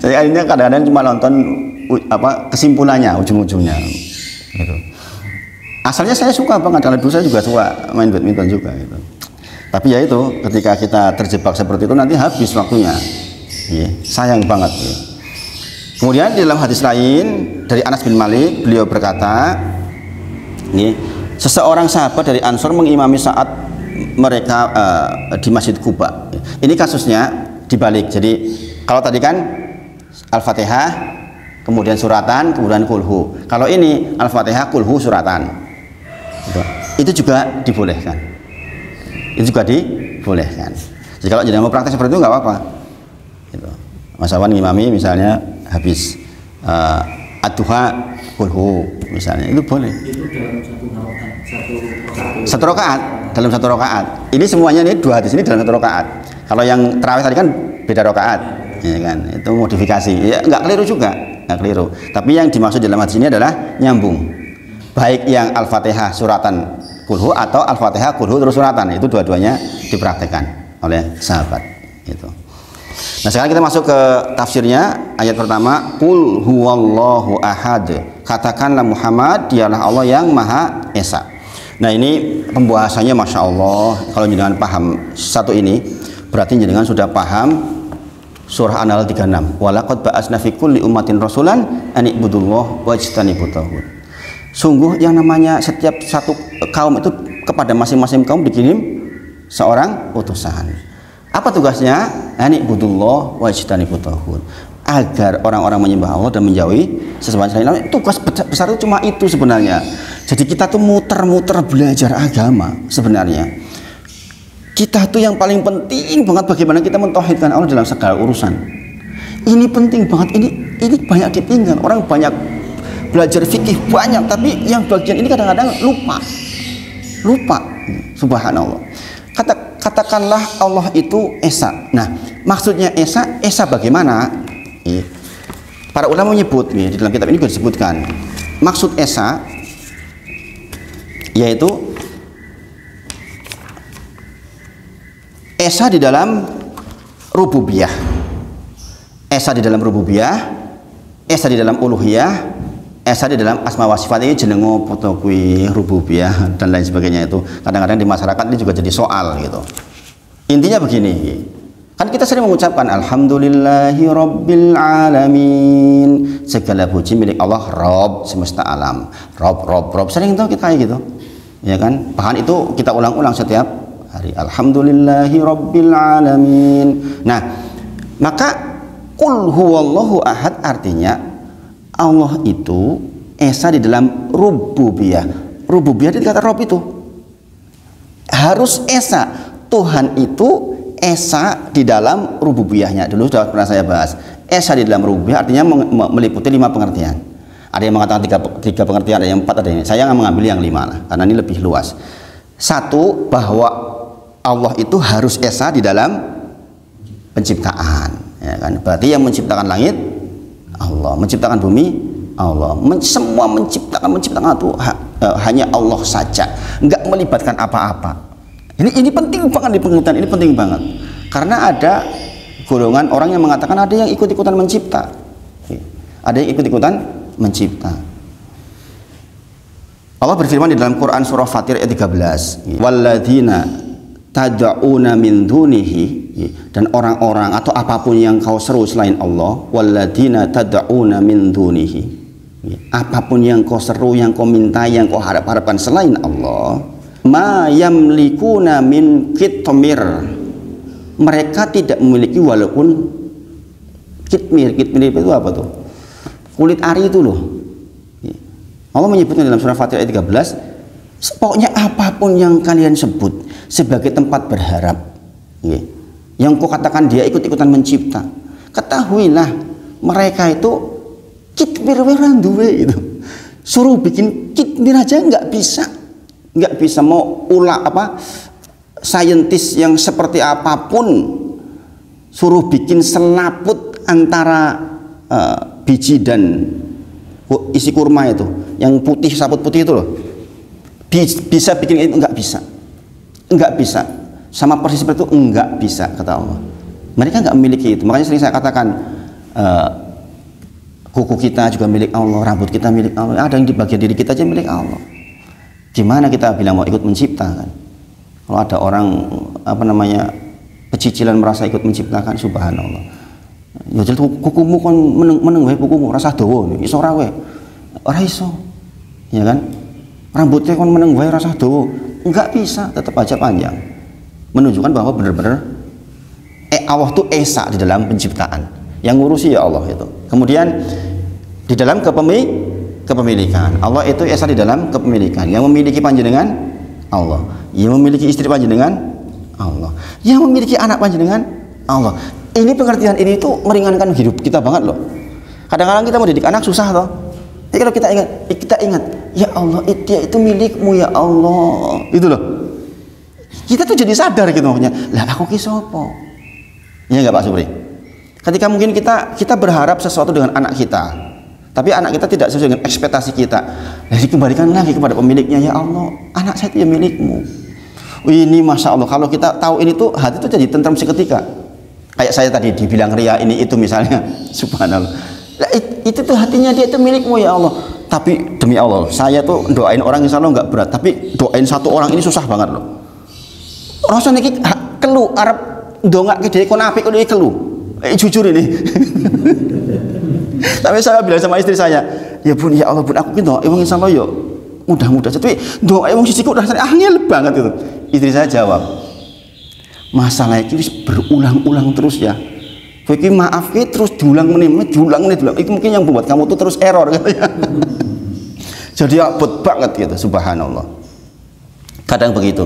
Saya akhirnya kadang-kadang cuma nonton kesimpulannya, ujung-ujungnya gitu. Asalnya saya suka banget, karena dulu saya juga suka main badminton juga gitu. Tapi ya itu, ketika kita terjebak seperti itu nanti habis waktunya, sayang banget ya. Kemudian di dalam hadis lain dari Anas bin Malik, beliau berkata, seseorang sahabat dari Ansor mengimami saat mereka di Masjid Quba. Ini kasusnya dibalik. Jadi kalau tadi kan Al-Fatihah, kemudian suratan, kemudian kulhu. Kalau ini Al-Fatihah, kulhu, suratan. Itu juga dibolehkan. Itu juga dibolehkan. Jadi kalau jadi mau praktek seperti itu nggak apa-apa. Gitu. Mas Awan ngimami misalnya habis ad-duha, kulhu misalnya, itu boleh. Itu dalam satu rakaat. Dalam satu rakaat. Ini semuanya ini dua hadis ini dalam satu rakaat. Kalau yang tarawih tadi kan beda rakaat, ya kan? Itu modifikasi. Ya nggak keliru juga, nggak keliru. Tapi yang dimaksud dalam hadis ini adalah nyambung. Baik yang Al-Fatihah suratan kulhu atau Al-Fatihah kulhu terus suratan, itu dua-duanya dipraktekkan oleh sahabat. Itu. Nah sekarang kita masuk ke tafsirnya. Ayat pertama, Qul huwallahu ahad, katakanlah Muhammad dialah Allah yang Maha Esa. Nah ini pembahasannya Masya Allah. Kalau jenengan paham satu ini, berarti jenengan sudah paham surah An-Nahl 36. Walaqad ba'asna fi kulli ummatin rasulan an i'budullaha wajtanibut taghut. Sungguh yang namanya setiap satu kaum itu kepada masing-masing kaum dikirim seorang utusan. Apa tugasnya? An i'budullaha wajtanibut taghut. Agar orang-orang menyembah Allah dan menjauhi sesembahan selain Allah. Tugas besar itu cuma itu sebenarnya. Jadi kita tuh muter-muter belajar agama sebenarnya. Kita tuh yang paling penting banget bagaimana kita mentauhidkan Allah dalam segala urusan. Ini penting banget, ini banyak ditinggal. Orang banyak belajar fikih banyak, tapi yang bagian ini kadang-kadang lupa. lupa. Subhanallah. Katakanlah Allah itu esa. Nah, maksudnya esa bagaimana? Para ulama menyebut di dalam kitab ini juga disebutkan maksud esa yaitu esa di dalam rububiyah, esa di dalam rububiyah, esa di dalam uluhiyah, esa di dalam asma wa sifat. Ini jenengo foto kui rububiyah dan lain sebagainya. Itu kadang-kadang di masyarakat ini juga jadi soal gitu. Intinya begini, kan kita sering mengucapkan alhamdulillahi rabbil alamin, segala puji milik Allah Rabb semesta alam. Rabb sering tuh kita kayak gitu ya kan, bahkan itu kita ulang-ulang setiap hari, alhamdulillahi rabbil alamin. Nah, maka qul huwallahu ahad artinya Allah itu esa di dalam rububiyah. Rububiyah itu kata Rabb itu harus esa. Tuhan itu esa di dalam rububiyahnya. Dulu sudah pernah saya bahas. Esa di dalam rububiyah artinya meliputi 5 pengertian. Ada yang mengatakan 3 pengertian, ada yang 4, ada yang. Saya nggak mengambil yang 5 lah, karena ini lebih luas. 1, bahwa Allah itu harus esa di dalam penciptaan, ya kan? Berarti yang menciptakan langit Allah, menciptakan bumi Allah, semua menciptakan itu hanya Allah saja, nggak melibatkan apa-apa. Ini penting banget di pengertian ini, penting banget, karena ada golongan orang yang mengatakan ada yang ikut-ikutan mencipta, ada yang ikut-ikutan mencipta. Allah berfirman di dalam Quran surah Fatir ayat 13, walladzina tad'una min dunihi, dan orang-orang atau apapun yang kau seru selain Allah, walladzina tad'una min dunihi, apapun yang kau seru, yang kau minta, yang kau harapkan selain Allah, ma yamlikuna min kitmir, mereka tidak memiliki walaupun kitmir itu apa tuh? Kulit ari itu loh. Allah menyebutnya dalam surah Fatir ayat 13, pokoknya apapun yang kalian sebut sebagai tempat berharap, yang kau katakan dia ikut-ikutan mencipta, ketahuilah mereka itu kitmir weranduwe itu. Suruh bikin kitmir aja nggak bisa, mau saintis yang seperti apapun suruh bikin selaput antara biji dan isi kurma itu, yang putih, saput putih itu loh, bisa bikin itu, nggak bisa, sama persis seperti itu, nggak bisa, kata Allah. Mereka nggak memiliki itu. Makanya sering saya katakan kuku kita juga milik Allah, rambut kita milik Allah, ada yang di bagian diri kita aja milik Allah. Gimana kita bilang mau ikut menciptakan? Kalau ada orang pecicilan merasa ikut menciptakan, subhanallah. Ya jadi kukumu kon meneng wae, kukumu rasa dawa iso ora wae. Ora iso. Ya kan? Rambutnya kon meneng wae rasa dawa, enggak bisa, tetap aja panjang. Menunjukkan bahwa benar-benar Allah tuh esa di dalam penciptaan. Yang ngurusi ya Allah itu. Kemudian di dalam kepemilikan, Allah itu esa di dalam kepemilikan. Yang memiliki panjenengan Allah, yang memiliki istri panjenengan Allah, yang memiliki anak panjenengan Allah. Ini pengertian ini tuh meringankan hidup kita banget loh. Kadang-kadang kita mau didik anak susah loh. Jadi kalau kita ingat, ya Allah, dia itu milikmu ya Allah, itu loh. Kita tuh jadi sadar gitu makanya. Lah aku ki sapa? Iya nggak Pak Supri? Ketika mungkin kita berharap sesuatu dengan anak kita, tapi anak kita tidak sesuai dengan ekspektasi kita, jadi kembalikan lagi kepada pemiliknya, ya Allah, anak saya itu ya milikmu. Ini masya Allah, kalau kita tahu ini tuh hati tuh jadi tentram seketika. Kayak saya tadi dibilang ria ini itu misalnya, subhanallah. Nah, itu tuh hatinya dia itu milikmu ya Allah. Tapi demi Allah, saya tuh doain orang insya Allah nggak berat, tapi doain satu orang ini susah banget loh. Rasanya ini kelu Arab dongak ke dia kon apik kok iki kelu. Jujur ini. Tapi saya bilang sama istri saya, ya Bun, ya Allah Bun, aku gitu, emang insya Allah yuk mudah-mudah. Tapi doa emang sisiku udah angel banget itu. Istri saya jawab, masalah itu berulang-ulang terus ya. Kowe maaf terus diulang menit. Itu mungkin yang membuat kamu tuh terus error katanya. Jadi abot banget gitu, subhanallah. Kadang begitu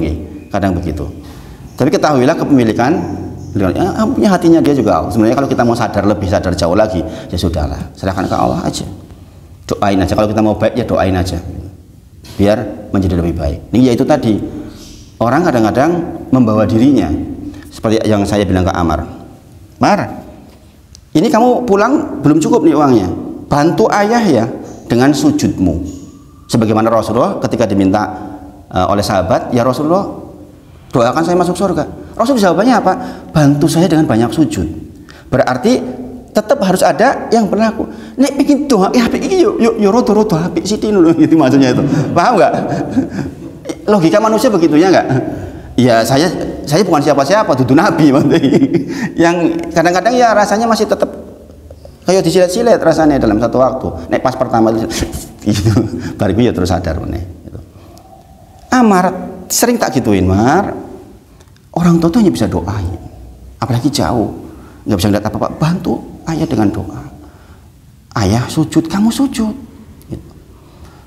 kadang begitu. Tapi ketahuilah kepemilikan punya hatinya dia juga. Sebenarnya kalau kita mau lebih sadar jauh lagi, ya sudahlah, serahkan ke Allah aja. Doain aja, kalau kita mau baik ya doain aja. biar menjadi lebih baik. Ini yaitu tadi, orang kadang-kadang membawa dirinya seperti yang saya bilang ke Amar, Mar, ini kamu pulang belum cukup nih uangnya, bantu ayah ya dengan sujudmu. Sebagaimana Rasulullah ketika diminta oleh sahabat, ya Rasulullah doakan saya masuk surga. Rasul jawabannya apa? Bantu saya dengan banyak sujud. Berarti tetap harus ada yang berlaku. Nek bikin doa, ya yuk roto apik sithik lho, gitu maksudnya itu. Paham nggak? Logika manusia begitunya nggak? Ya saya bukan siapa-siapa, dudu nabi yang kadang-kadang ya rasanya masih tetap kayak disilet-silet rasanya dalam satu waktu. Nek pas pertama itu gitu, bariku ya terus sadar meneh gitu. Amar sering tak gituin, Mar. Orang tua tuh hanya bisa doain, apalagi jauh, nggak bisa ngeliat apa-apa. Bantu ayah dengan doa. Ayah sujud, kamu sujud. Gitu.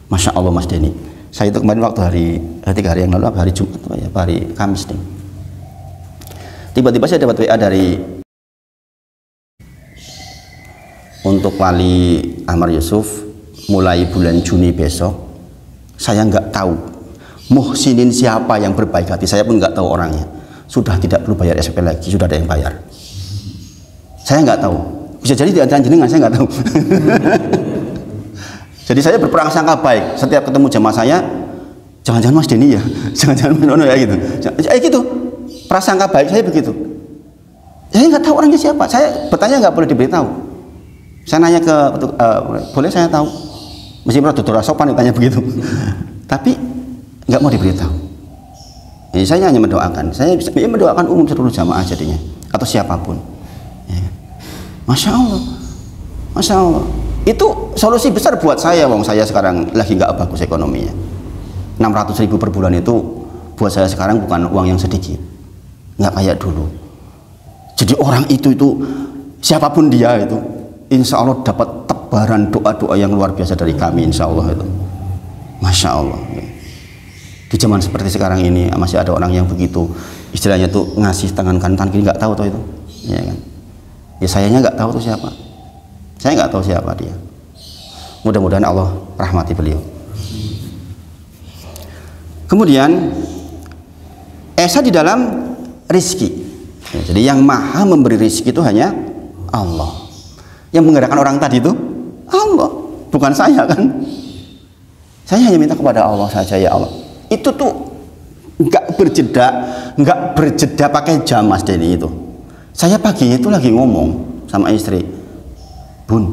Masya Allah Mas Denny. Saya itu kemarin waktu hari 3 hari yang lalu, hari Jumat, ya, hari Kamis nih. Tiba-tiba saya dapat WA dari untuk wali Amar Yusuf, mulai bulan Juni besok, saya nggak tahu muhsinin siapa yang berbaik hati. Saya pun nggak tahu orangnya. Sudah tidak perlu bayar SPP lagi, sudah ada yang bayar. Saya nggak tahu. Bisa jadi di antara jenengan, saya nggak tahu. Jadi saya berprasangka baik. Setiap ketemu jamaah saya, jangan-jangan Mas Denny ya, jangan-jangan Menono ya gitu. Gitu. Prasangka baik saya begitu. Saya nggak tahu orangnya siapa. Saya bertanya nggak boleh diberitahu. Saya nanya ke boleh saya tahu. Meskipun Dr. Sopan ditanya begitu. Tapi nggak mau diberitahu. Jadi saya hanya mendoakan. Saya bisa mendoakan umum seluruh jamaah jadinya, atau siapapun. Ya. Masya Allah, Masya Allah. Itu solusi besar buat saya, wong saya sekarang lagi nggak bagus ekonominya. 600.000 per bulan itu buat saya sekarang bukan uang yang sedikit, nggak kayak dulu. Jadi orang itu siapapun dia itu, insya Allah dapat tebaran doa-doa yang luar biasa dari kami, insya Allah itu. Masya Allah. Di zaman seperti sekarang ini masih ada orang yang begitu, istilahnya tuh ngasih tangan kanan tangan kiri, nggak tahu tuh itu, ya kan? Ya sayanya nggak tahu tuh siapa. Saya nggak tahu siapa dia. Mudah-mudahan Allah rahmati beliau. Kemudian esa di dalam rizki. Ya, jadi yang maha memberi rizki itu hanya Allah. Yang menggerakkan orang tadi itu Allah, bukan saya kan. Saya hanya minta kepada Allah saja, ya Allah. Itu tuh nggak berjeda pakai jam Mas Denny itu. Saya paginya itu lagi ngomong sama istri, Bun,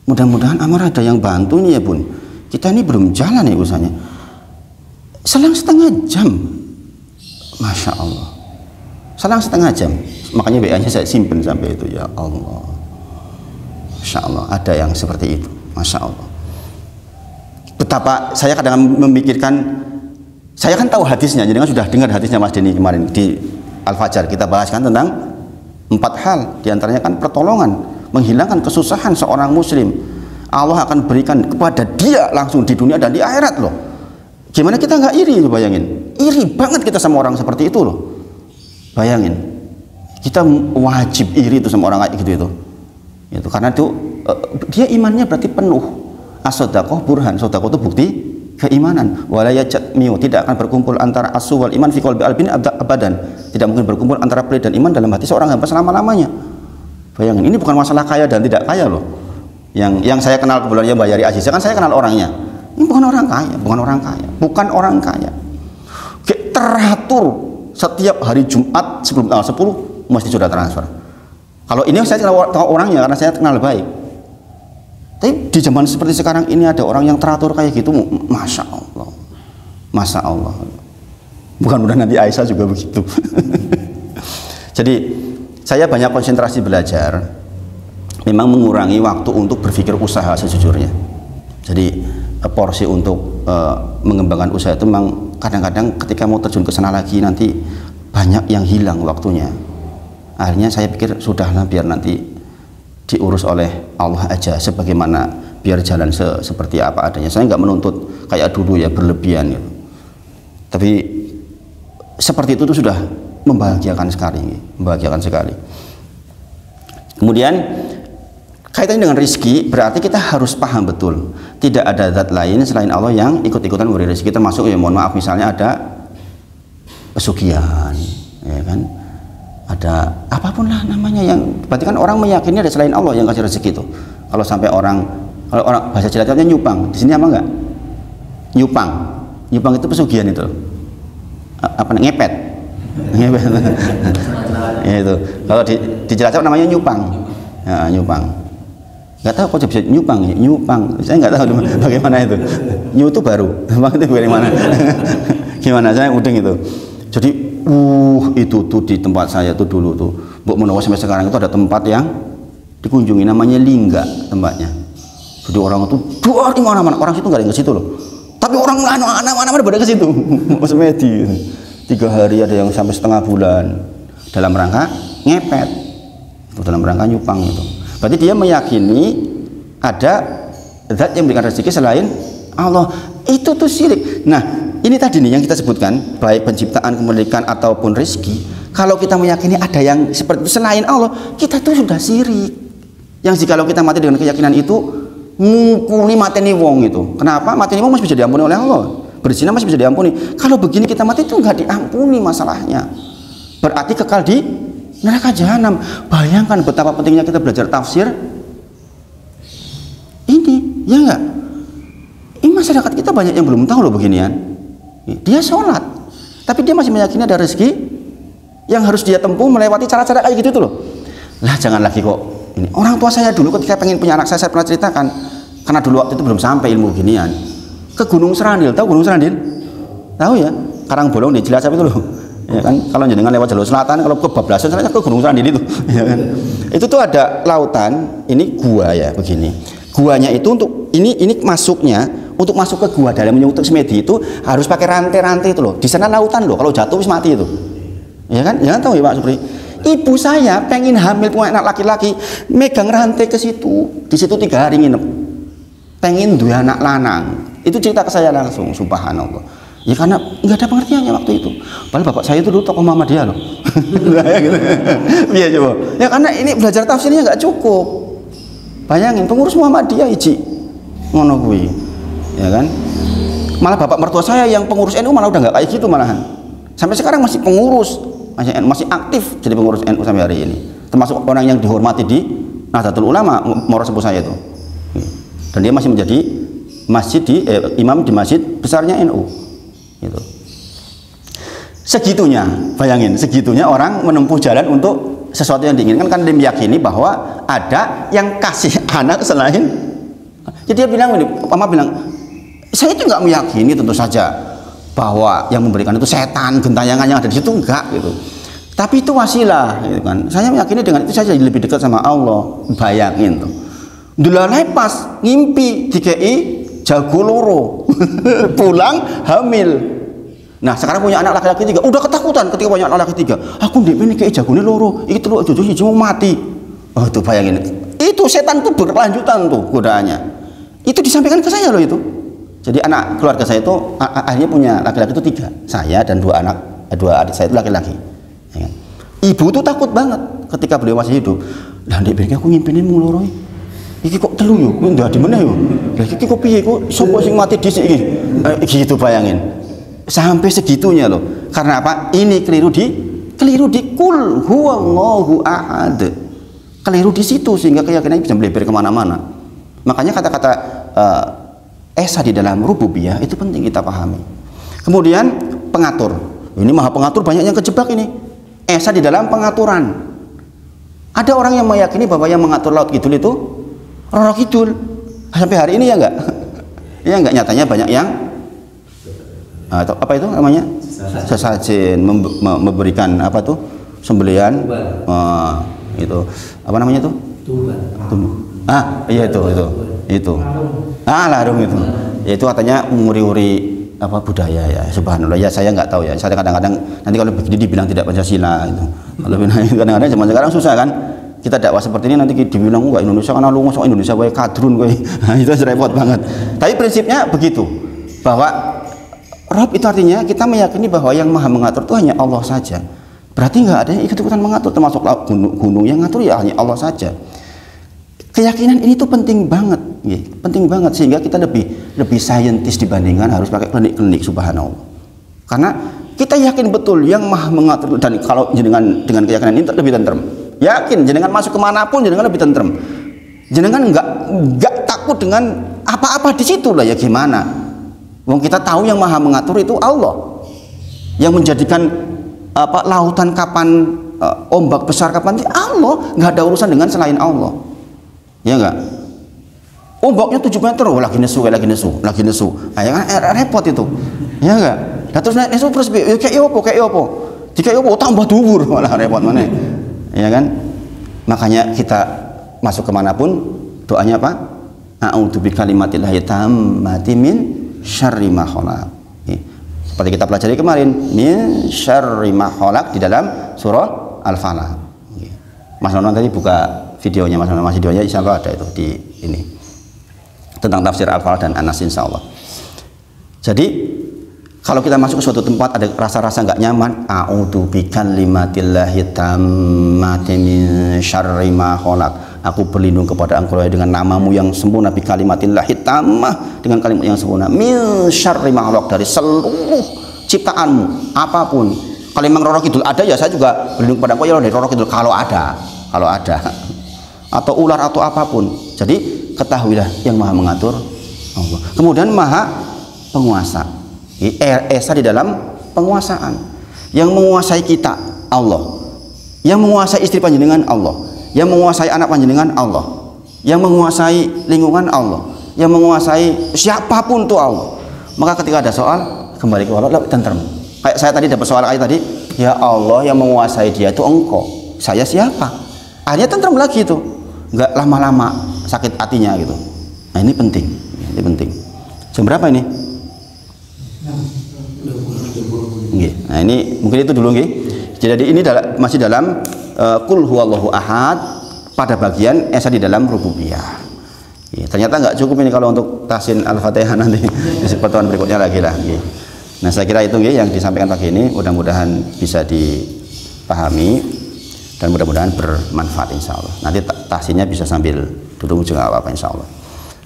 mudah-mudahan Amar ada yang bantu nih ya Bun, kita ini belum jalan ya usahanya. Selang setengah jam, Masya Allah, selang setengah jam. Makanya WA-nya saya simpen sampai itu, ya Allah, Masya Allah, ada yang seperti itu, Masya Allah. Betapa saya kadang memikirkan, saya kan tahu hadisnya, jadi kan sudah dengar hadisnya Mas Denny kemarin di Al-Fajr. Kita bahaskan tentang 4 hal, diantaranya kan pertolongan, menghilangkan kesusahan seorang muslim. Allah akan berikan kepada dia langsung di dunia dan di akhirat loh. Gimana kita nggak iri, bayangin? Iri banget kita sama orang seperti itu loh. Bayangin, kita wajib iri itu sama orang kayak gitu itu. Karena itu dia imannya berarti penuh. As-sodaqoh burhan, sodaqoh itu bukti keimanan. Walayajatmiu, tidak akan berkumpul antara asu wal iman fi qalbi albin abadan. Tidak mungkin berkumpul antara pelit dan iman dalam hati seorang hamba selama-lamanya. Bayangin, ini bukan masalah kaya dan tidak kaya loh. Yang saya kenal kebetulan Mbak Yari Aziz, kan saya kenal orangnya. Ini bukan orang kaya, bukan orang kaya. Teratur setiap hari Jumat sebelum tanggal 10 mesti sudah transfer. Kalau ini saya tahu orangnya karena saya kenal baik. Tapi di zaman seperti sekarang ini ada orang yang teratur kayak gitu, Masya Allah, Masya Allah. Bukan mudah Nabi Aisyah juga begitu. Jadi saya banyak konsentrasi belajar, memang mengurangi waktu untuk berpikir usaha sejujurnya. Jadi porsi untuk mengembangkan usaha itu memang kadang-kadang ketika mau terjun ke sana lagi nanti banyak yang hilang waktunya. Akhirnya saya pikir sudahlah, biar nanti diurus oleh Allah aja, sebagaimana biar jalan seperti apa adanya. Saya nggak menuntut kayak dulu ya berlebihan gitu. Tapi seperti itu tuh sudah membahagiakan sekali, membahagiakan sekali. Kemudian Kaitannya dengan rizki, berarti kita harus paham betul tidak ada zat lain selain Allah yang ikut-ikutan memberi rizki, termasuk ya mohon maaf misalnya ada pesugihan, ya kan, ada apapun lah namanya yang berarti kan orang meyakini ada selain Allah yang kasih rezeki itu. Kalau sampai orang bahasa Jawa nyupang, di sini apa enggak? Nyupang itu pesugihan itu, apa ngepet, ya, itu. Kalau di Cilacap namanya nyupang, ya, nyupang. Nggak tahu kok bisa nyupang, saya nggak tahu bagaimana itu. Nyu itu baru, bang itu bagaimana? Gimana saya udeng itu. Jadi itu tuh di tempat saya tuh dulu tuh, Mbok Menawa sampai sekarang itu ada tempat yang dikunjungi namanya Lingga tempatnya. Jadi orang itu dari mana-mana, orang situ nggak ada yang ke situ loh. Tapi orang mana-mana pada ke situ. Mas Medi 3 hari ada yang sampai setengah bulan dalam rangka ngepet, itu dalam rangka nyupang itu. Berarti dia meyakini ada zat yang memberikan rezeki selain Allah. Itu tuh syirik. Nah, ini tadi nih yang kita sebutkan, baik penciptaan, kemilikan ataupun rezeki. Kalau kita meyakini ada yang seperti itu selain Allah, kita tuh sudah syirik. Yang jika kita mati dengan keyakinan itu, ngukuli mateni wong itu. Kenapa? Mateni wong masih bisa diampuni oleh Allah. Berzina masih bisa diampuni. Kalau begini kita mati itu nggak diampuni masalahnya. Berarti kekal di neraka jahanam. Bayangkan betapa pentingnya kita belajar tafsir ini, ya enggak? Ini masyarakat kita banyak yang belum tahu loh beginian. Dia sholat, tapi dia masih meyakini ada rezeki yang harus dia tempuh melewati cara-cara kayak gitu tuh loh. Lah jangan lagi kok ini. Orang tua saya dulu ketika pengen punya anak saya pernah ceritakan, karena dulu waktu itu belum sampai ilmu beginian, ke Gunung Serandil. Tahu Gunung Serandil? Tahu ya? Karangbolong di Cilacap itu loh. Ya kan, kalau jenengan lewat jalur selatan, kalau kebablasan saya ke Gunung Serandil itu, ya kan? Itu tuh ada lautan, ini gua ya begini. Guanya itu untuk ini masuknya, untuk masuk ke gua dalamnya untuk semedi itu harus pakai rantai-rantai itu loh. Di sana lautan loh, kalau jatuh wis mati itu. Ya kan? Jangan tahu ya Pak Supri. Ibu saya pengen hamil punya anak laki-laki, megang rantai ke situ. Di situ 3 hari nginep. Pengen dua anak lanang. Itu cerita ke saya langsung, subhanallah. Ya karena nggak ada pengertiannya waktu itu. Padahal bapak saya itu dulu tokoh Muhammadiyah loh. Iya coba. Ya karena ini belajar tafsirnya nggak cukup. Bayangin pengurus Muhammadiyah iji ngono kuwi. Ya kan? Malah bapak mertua saya yang pengurus NU malah udah nggak kayak gitu malahan. Sampai sekarang masih pengurus, masih aktif jadi pengurus NU sampai hari ini. Termasuk orang yang dihormati di Nahdlatul Ulama, moro sepuh saya itu. Dan dia masih menjadi masjid imam di masjid besarnya NU. Gitu. Segitunya, bayangin, segitunya orang menempuh jalan untuk sesuatu yang diinginkan karena dia meyakini bahwa ada yang kasih anak selain. Jadi dia bilang ini, Mama bilang, saya itu nggak meyakini tentu saja bahwa yang memberikan itu setan, gentayangan yang ada di situ enggak gitu. Tapi itu wasilah, gitu kan. Saya meyakini dengan itu saja lebih dekat sama Allah. Bayangin tuh. Dulalai pas ngimpi DKI jago loro pulang hamil. Nah sekarang punya anak laki-laki 3, udah ketakutan ketika punya anak laki-laki 3. Aku ndek ini kayak jagone loro, iki teluk jojo siji mau mati. Oh tuh bayangin, itu setan tuh berkelanjutan tuh godaannya. Itu disampaikan ke saya loh itu. Jadi anak keluarga saya itu akhirnya punya laki-laki itu 3, saya dan 2 adik saya itu laki-laki. Ya kan? Ibu tuh takut banget ketika beliau masih hidup. Lah ndek ben aku ngimpinin mung loro iki kok telu yo, kuwi ndadi meneh yo. Lah iki kok piye kok sapa sing mati dhisik iki? Gitu bayangin. Sampai segitunya loh. Karena apa? Ini keliru di kul huwallahu ahad. Keliru di situ sehingga keyakinan bisa melebar kemana-mana. Makanya kata-kata esa di dalam rububiyah itu penting kita pahami. Kemudian pengatur. Ini maha pengatur banyak yang kejebak ini. Esa di dalam pengaturan. Ada orang yang meyakini bahwa yang mengatur laut kidul itu Roro Kidul. Sampai hari ini ya enggak? Ya enggak, nyatanya banyak yang apa itu namanya? Sesajen memberikan apa tuh? Sembelihan itu. Apa namanya tuh? Iya itu. Larung itu. Itu katanya nguri-uri apa budaya ya, subhanallah ya, saya nggak tahu ya. Saya kadang-kadang nanti kalau begini dibilang tidak Pancasila itu. Kalau kadang-kadang zaman sekarang susah kan? Kita dakwah seperti ini nanti dibilang enggak Indonesia karena lu ngosok Indonesia wae kadrun kowe. Itu repot banget. Tapi prinsipnya begitu. Bahwa Rob itu artinya kita meyakini bahwa yang maha mengatur itu hanya Allah saja. Berarti nggak ada yang ikut-ikutan mengatur, termasuk gunung yang ngatur ya hanya Allah saja. Keyakinan ini tuh penting banget, penting banget, sehingga kita lebih saintis dibandingkan harus pakai klinik-klinik, subhanallah. Karena kita yakin betul yang Maha mengatur, dan kalau dengan keyakinan ini lebih tentrem. Yakin jenengan masuk kemanapun jenengan lebih tentrem. Jenengan nggak takut dengan apa-apa di situ lah, ya gimana? Wong kita tahu yang Maha mengatur itu Allah, yang menjadikan lautan kapan, ombak besar kapan, Allah. Nggak ada urusan dengan selain Allah. Ya enggak? Ombaknya 7 meter, lagi nesu. Ya kan repot itu. Ya enggak? Nah, terus nesu terus kayak opo. Jika opo tambah dhuwur, malah repot mana. Ya kan? Makanya kita masuk kemanapun doanya apa? A'udzu bikalimatillahi tammati min syarri ma khalaq. Seperti kita pelajari kemarin, min syarri ma khalaq di dalam surah Al-Falaq. Mas Nonon tadi buka videonya, Mas videonya insya Allah ada itu di ini tentang tafsir Al-Falaq dan An-Nas insya Allah. Jadi kalau kita masuk ke suatu tempat ada rasa-rasa nggak nyaman, a'udzu bikalimatillahi tammati min syarri ma khalaq. Aku berlindung kepada Engkau dengan namamu yang sempurna, bikalimatillahi tammah, dengan kalimat yang sempurna, min syarri ma khalaq, dari seluruh ciptaanmu apapun. Kalau memang Roro Kidul ada, ya saya juga berlindung kepada Engkau ya dari Roro Kidul, kalau ada atau ular atau apapun. Jadi ketahuilah yang Maha mengatur Allah, kemudian Maha penguasa. Esa di dalam penguasaan. Yang menguasai kita Allah, yang menguasai istri panjenengan Allah, yang menguasai anak panjenengan Allah, yang menguasai lingkungan Allah, yang menguasai siapapun tuh Allah. Maka ketika ada soal, kembali ke Allah, lebih tentrem. Kayak saya tadi dapat soal kayak tadi, ya Allah yang menguasai dia itu Engkau, saya siapa? Akhirnya tentrem lagi itu, nggak lama-lama sakit hatinya gitu. Nah ini penting, Jam berapa ini? Nah ini mungkin itu dulu, jadi ini masih dalam Qul huwallahu ahad pada bagian esa di dalam rububiyah. Ternyata nggak cukup ini kalau untuk tahsin Al-Fatihah, nanti di pertemuan berikutnya lagi lah. Nah saya kira itu yang disampaikan pagi ini, mudah-mudahan bisa dipahami dan mudah-mudahan bermanfaat insya Allah. Nanti tahsinnya bisa sambil duduk juga apa-apa insya Allah.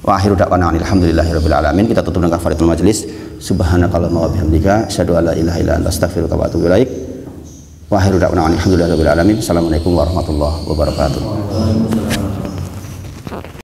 Wa akhiru da'wana alhamdulillahirabbil alamin. Kita tutup dengan kafaratul majlis. Subhanakallahumma wa bihamdika asyhadu an la ilaha illa anta astaghfiruka wa atubu ilaik. Wa akhiru da'wana alhamdulillahirabbil alamin. Assalamualaikum warahmatullahi wabarakatuh.